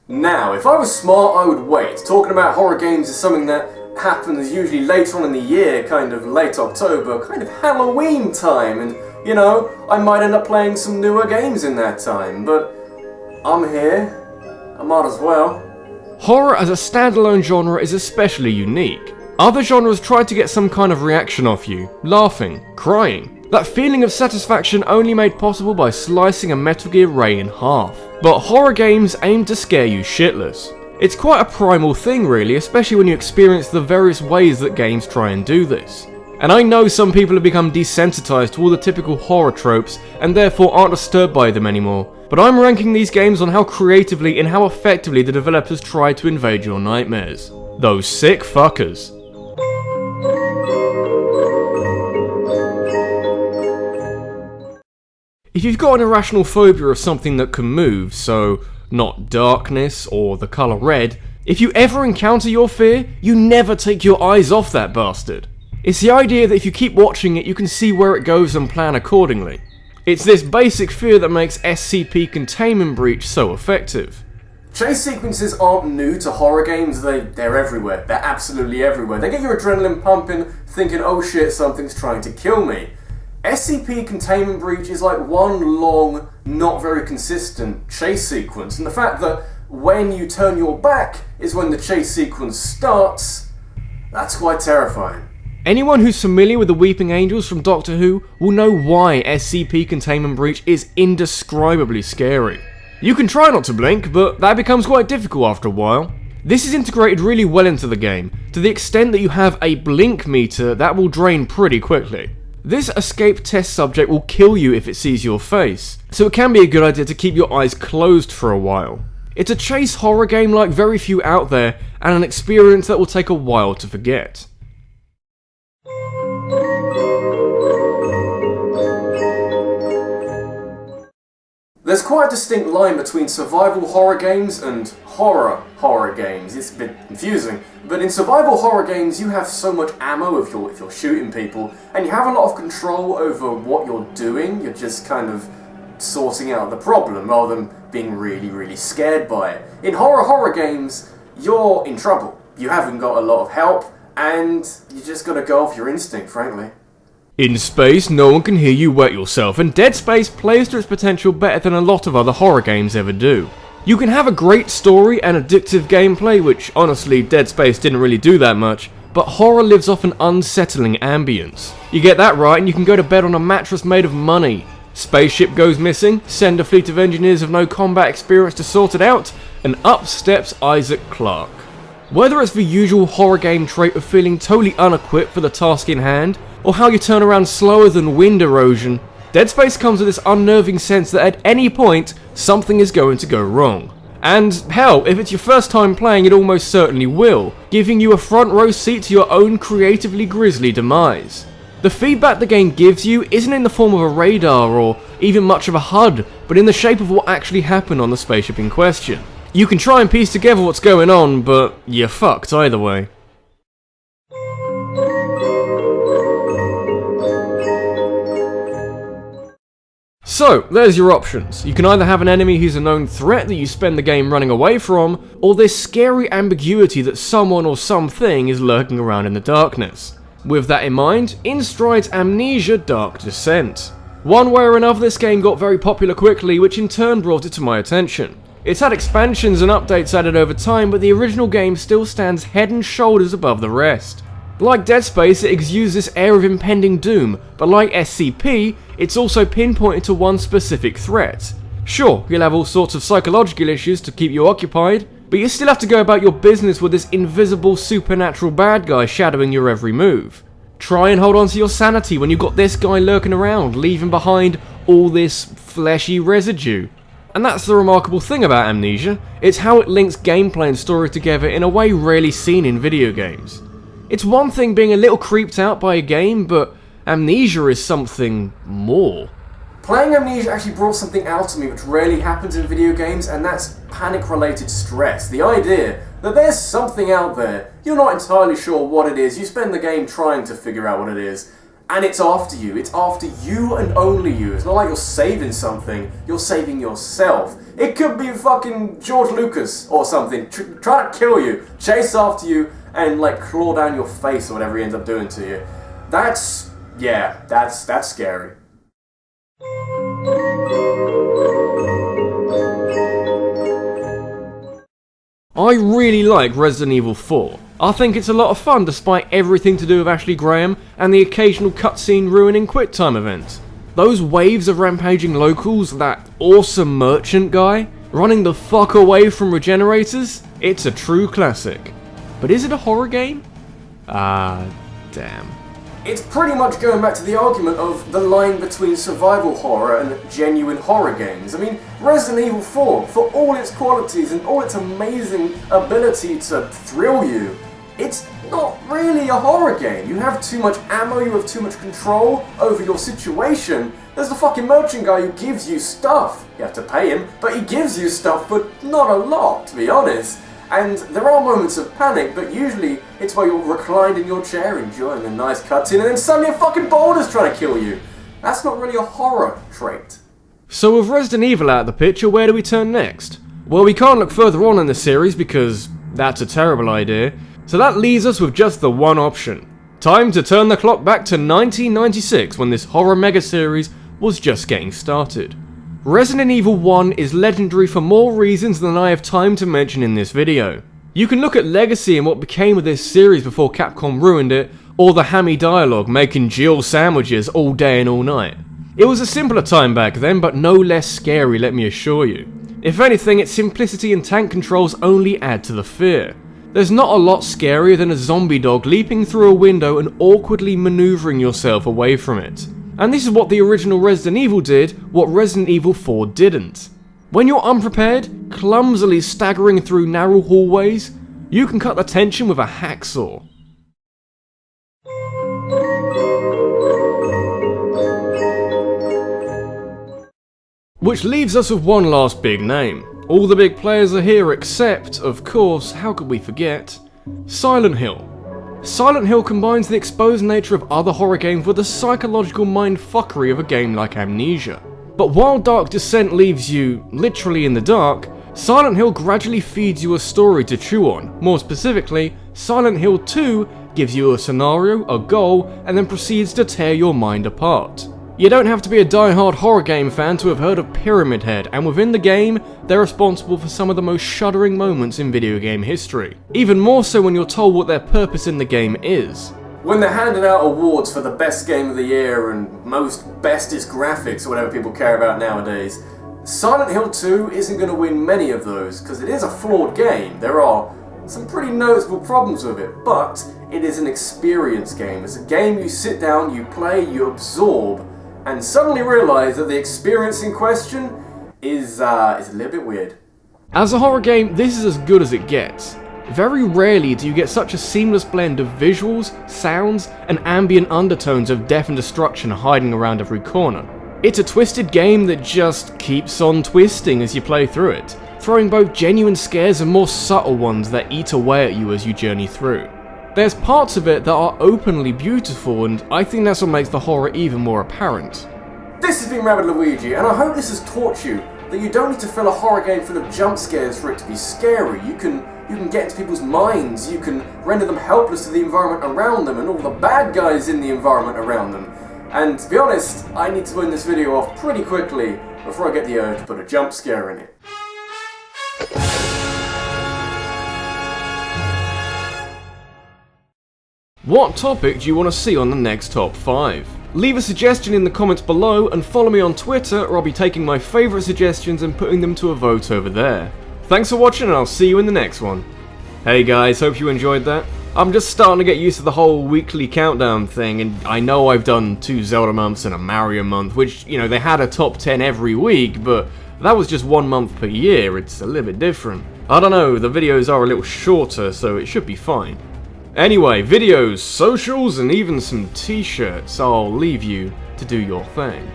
Now, if I was smart, I would wait. Talking about horror games is something that happens usually later on in the year, kind of late October, kind of Halloween time, and, you know, I might end up playing some newer games in that time, but I'm here. I might as well. Horror as a standalone genre is especially unique. Other genres try to get some kind of reaction off you, laughing, crying. That feeling of satisfaction only made possible by slicing a Metal Gear Ray in half. But horror games aim to scare you shitless. It's quite a primal thing really, especially when you experience the various ways that games try and do this. And I know some people have become desensitized to all the typical horror tropes and therefore aren't disturbed by them anymore. But I'm ranking these games on how creatively and how effectively the developers try to invade your nightmares. Those sick fuckers. If you've got an irrational phobia of something that can move, so not darkness or the colour red, if you ever encounter your fear, you never take your eyes off that bastard. It's the idea that if you keep watching it, you can see where it goes and plan accordingly. It's this basic fear that makes Scp Containment Breach so effective. Chase sequences aren't new to horror games, they're everywhere. They're absolutely everywhere. They get your adrenaline pumping, thinking, oh shit, something's trying to kill me. Scp Containment Breach is like one long, not very consistent chase sequence, and the fact that when you turn your back is when the chase sequence starts, that's quite terrifying. Anyone who's familiar with the Weeping Angels from Doctor Who will know why Scp Containment Breach is indescribably scary. You can try not to blink, but that becomes quite difficult after a while. This is integrated really well into the game, to the extent that you have a blink meter that will drain pretty quickly. This escape test subject will kill you if it sees your face, so it can be a good idea to keep your eyes closed for a while. It's a chase horror game like very few out there, and an experience that will take a while to forget. There's quite a distinct line between survival horror games and horror games. It's a bit confusing, but in survival horror games you have so much ammo if you're shooting people, and you have a lot of control over what you're doing. You're just kind of sorting out the problem rather than being really scared by it. In horror games, you're in trouble. You haven't got a lot of help, and you just gotta go off your instinct, frankly. In space, no one can hear you wet yourself, and Dead Space plays to its potential better than a lot of other horror games ever do. You can have a great story and addictive gameplay, which honestly Dead Space didn't really do that much, but horror lives off an unsettling ambience. You get that right and you can go to bed on a mattress made of money. Spaceship goes missing, send a fleet of engineers of no combat experience to sort it out, and up steps Isaac Clarke. Whether it's the usual horror game trait of feeling totally unequipped for the task in hand, or how you turn around slower than wind erosion, Dead Space comes with this unnerving sense that at any point, something is going to go wrong. And hell, if it's your first time playing, it almost certainly will, giving you a front row seat to your own creatively grisly demise. The feedback the game gives you isn't in the form of a radar or even much of a HUD, but in the shape of what actually happened on the spaceship in question. You can try and piece together what's going on, but you're fucked either way. So, there's your options. You can either have an enemy who's a known threat that you spend the game running away from, or this scary ambiguity that someone or something is lurking around in the darkness. With that in mind, in strides Amnesia Dark Descent. One way or another, this game got very popular quickly, which in turn brought it to my attention. It's had expansions and updates added over time, but the original game still stands head and shoulders above the rest. Like Dead Space, it exudes this air of impending doom, but like SCP, it's also pinpointed to one specific threat. Sure, you'll have all sorts of psychological issues to keep you occupied, but you still have to go about your business with this invisible supernatural bad guy shadowing your every move. Try and hold on to your sanity when you've got this guy lurking around, leaving behind all this fleshy residue. And that's the remarkable thing about Amnesia, it's how it links gameplay and story together in a way rarely seen in video games. It's one thing being a little creeped out by a game, but Amnesia is something more. Playing Amnesia actually brought something out of me which rarely happens in video games, and that's panic-related stress. The idea that there's something out there, you're not entirely sure what it is, you spend the game trying to figure out what it is, And it's after you. It's after you and only you. It's not like you're saving something. You're saving yourself. It could be fucking George Lucas or something. Try to kill you. Chase after you and like claw down your face or whatever he ends up doing to you. That's scary. I really like Resident Evil 4. I think it's a lot of fun despite everything to do with Ashley Graham and the occasional cutscene ruining QuickTime event. Those waves of rampaging locals, that awesome merchant guy, running the fuck away from regenerators, it's a true classic. But is it a horror game? Damn. It's pretty much going back to the argument of the line between survival horror and genuine horror games. I mean, Resident Evil 4, for all its qualities and all its amazing ability to thrill you, it's not really a horror game. You have too much ammo, you have too much control over your situation. There's the fucking merchant guy who gives you stuff. You have to pay him, but he gives you stuff, but not a lot, to be honest. And there are moments of panic, but usually it's while you're reclined in your chair enjoying a nice cutscene and then suddenly a fucking boulder's trying to kill you. That's not really a horror trait. So with Resident Evil out of the picture, where do we turn next? Well, we can't look further on in the series because that's a terrible idea. So that leaves us with just the one option. Time to turn the clock back to 1996 when this horror mega series was just getting started. Resident Evil 1 is legendary for more reasons than I have time to mention in this video. You can look at legacy and what became of this series before Capcom ruined it, or the hammy dialogue making Jill sandwiches all day and all night. It was a simpler time back then, but no less scary, let me assure you. If anything, its simplicity and tank controls only add to the fear. There's not a lot scarier than a zombie dog leaping through a window and awkwardly maneuvering yourself away from it. And this is what the original Resident Evil did, what Resident Evil 4 didn't. When you're unprepared, clumsily staggering through narrow hallways, you can cut the tension with a hacksaw. Which leaves us with one last big name. All the big players are here except, of course, how could we forget, Silent Hill. Silent Hill combines the exposed nature of other horror games with the psychological mindfuckery of a game like Amnesia. But while Dark Descent leaves you literally in the dark, Silent Hill gradually feeds you a story to chew on. More specifically, Silent Hill 2 gives you a scenario, a goal, and then proceeds to tear your mind apart. You don't have to be a die-hard horror game fan to have heard of Pyramid Head, and within the game, they're responsible for some of the most shuddering moments in video game history. Even more so when you're told what their purpose in the game is. When they're handing out awards for the best game of the year and most bestest graphics or whatever people care about nowadays, Silent Hill 2 isn't going to win many of those because it is a flawed game. There are some pretty noticeable problems with it, but it is an experience game. It's a game you sit down, you play, you absorb, and suddenly realise that the experience in question is a little bit weird. As a horror game, this is as good as it gets. Very rarely do you get such a seamless blend of visuals, sounds, and ambient undertones of death and destruction hiding around every corner. It's a twisted game that just keeps on twisting as you play through it, throwing both genuine scares and more subtle ones that eat away at you as you journey through. There's parts of it that are openly beautiful, and I think that's what makes the horror even more apparent. This has been RabbidLuigi, and I hope this has taught you that you don't need to fill a horror game full of jump scares for it to be scary. You can get into people's minds, you can render them helpless to the environment around them and all the bad guys in the environment around them. And to be honest, I need to end this video off pretty quickly before I get the urge to put a jump scare in it. What topic do you want to see on the next top 5? Leave a suggestion in the comments below and follow me on Twitter, or I'll be taking my favourite suggestions and putting them to a vote over there. Thanks for watching, and I'll see you in the next one. Hey guys, hope you enjoyed that. I'm just starting to get used to the whole weekly countdown thing, and I know I've done 2 Zelda months and a Mario month, which, you know, they had a top 10 every week, but that was just 1 month per year. It's a little bit different. I don't know, the videos are a little shorter, so it should be fine. Anyway, videos, socials, and even some t-shirts, I'll leave you to do your thing.